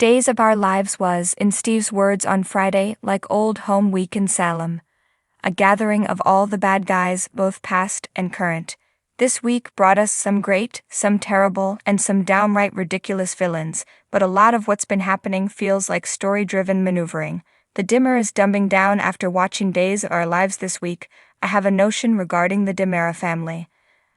Days of Our Lives was, in Steve's words on Friday, like old home week in Salem. A gathering of all the bad guys, both past and current. This week brought us some great, some terrible, and some downright ridiculous villains, but a lot of what's been happening feels like story-driven maneuvering. The dimmer is dumbing down after watching Days of Our Lives this week. I have a notion regarding the Dimera family.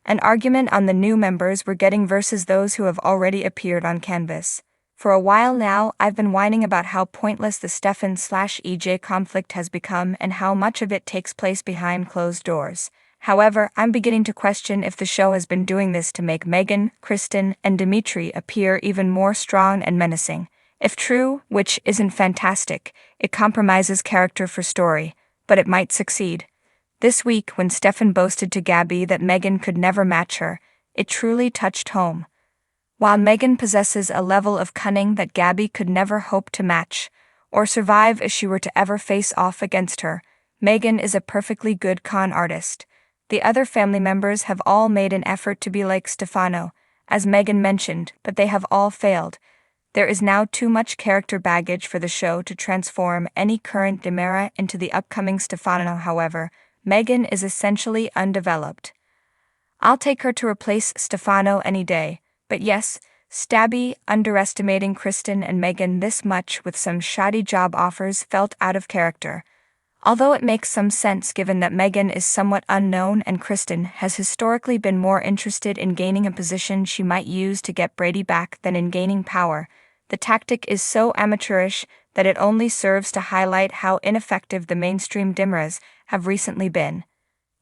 An argument on the new members we're getting versus those who have already appeared on canvas. For a while now, I've been whining about how pointless the Stefan/EJ conflict has become and how much of it takes place behind closed doors. However, I'm beginning to question if the show has been doing this to make Megan, Kristen, and Dimitri appear even more strong and menacing. If true, which isn't fantastic, it compromises character for story, but it might succeed. This week, when Stefan boasted to Gabby that Megan could never match her, it truly touched home. While Megan possesses a level of cunning that Gabby could never hope to match, or survive if she were to ever face off against her, Megan is a perfectly good con artist. The other family members have all made an effort to be like Stefano, as Megan mentioned, but they have all failed. There is now too much character baggage for the show to transform any current Dimera into the upcoming Stefano. However, Megan is essentially undeveloped. I'll take her to replace Stefano any day. But yes, Stabby underestimating Kristen and Megan this much with some shoddy job offers felt out of character. Although it makes some sense given that Megan is somewhat unknown and Kristen has historically been more interested in gaining a position she might use to get Brady back than in gaining power, the tactic is so amateurish that it only serves to highlight how ineffective the mainstream Dimeras have recently been.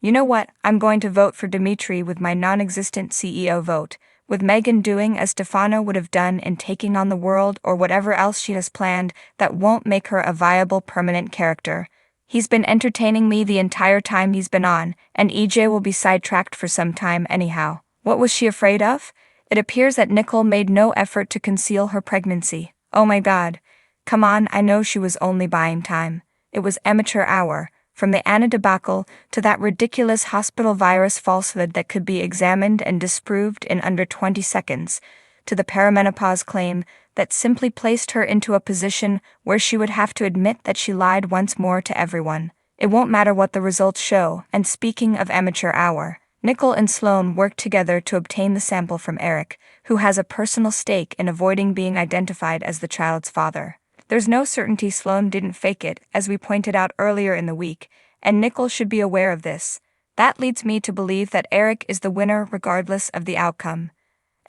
You know what, I'm going to vote for Dimitri with my non-existent CEO vote, with Megan doing as Stefano would have done in taking on the world or whatever else she has planned that won't make her a viable permanent character. He's been entertaining me the entire time he's been on, and EJ will be sidetracked for some time anyhow. What was she afraid of? It appears that Nicole made no effort to conceal her pregnancy. Oh my god. Come on, I know she was only buying time. It was amateur hour. From the Anna debacle to that ridiculous hospital virus falsehood that could be examined and disproved in under 20 seconds, to the perimenopause claim that simply placed her into a position where she would have to admit that she lied once more to everyone. It won't matter what the results show, and speaking of amateur hour, Nicole and Sloan worked together to obtain the sample from Eric, who has a personal stake in avoiding being identified as the child's father. There's no certainty Sloan didn't fake it, as we pointed out earlier in the week, and Nicole should be aware of this. That leads me to believe that Eric is the winner regardless of the outcome.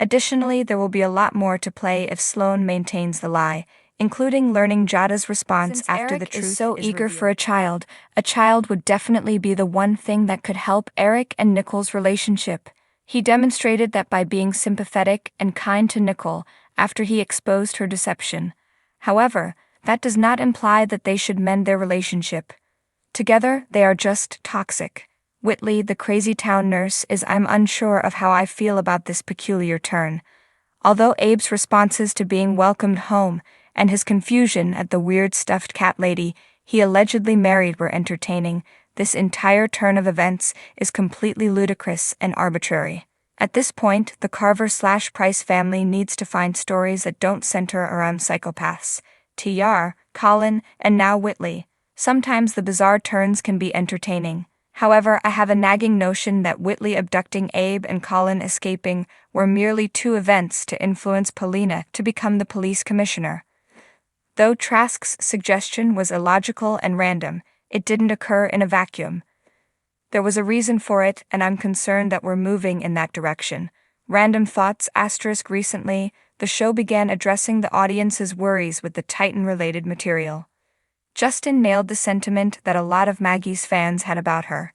Additionally, there will be a lot more to play if Sloan maintains the lie, including learning Jada's response Since after Eric the truth is so eager revealed. for a child would definitely be the one thing that could help Eric and Nicole's relationship. He demonstrated that by being sympathetic and kind to Nicole after he exposed her deception. However, that does not imply that they should mend their relationship. Together, they are just toxic. Whitley, the crazy town nurse, is I'm unsure of how I feel about this peculiar turn. Although Abe's responses to being welcomed home and his confusion at the weird stuffed cat lady he allegedly married were entertaining, this entire turn of events is completely ludicrous and arbitrary. At this point, the Carver/Price family needs to find stories that don't center around psychopaths. TR, Colin, and now Whitley. Sometimes the bizarre turns can be entertaining. However, I have a nagging notion that Whitley abducting Abe and Colin escaping were merely two events to influence Paulina to become the police commissioner. Though Trask's suggestion was illogical and random, it didn't occur in a vacuum. There was a reason for it, and I'm concerned that we're moving in that direction. Random thoughts *. Recently, the show began addressing the audience's worries with the Titan-related material. Justin nailed the sentiment that a lot of Maggie's fans had about her.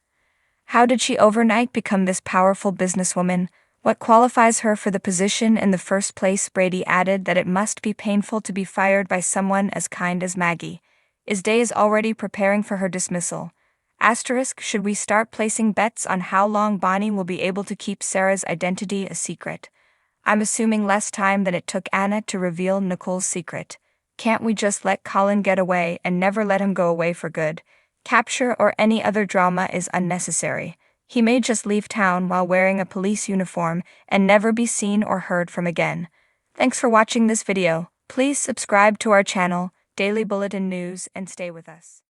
How did she overnight become this powerful businesswoman? What qualifies her for the position in the first place? Brady added that it must be painful to be fired by someone as kind as Maggie. Is Days already preparing for her dismissal? Should we start placing bets on how long Bonnie will be able to keep Sarah's identity a secret? I'm assuming less time than it took Anna to reveal Nicole's secret. Can't we just let Colin get away and never let him go away for good? Capture or any other drama is unnecessary. He may just leave town while wearing a police uniform and never be seen or heard from again. Thanks for watching this video. Please subscribe to our channel, Daily Bulletin News, and stay with us.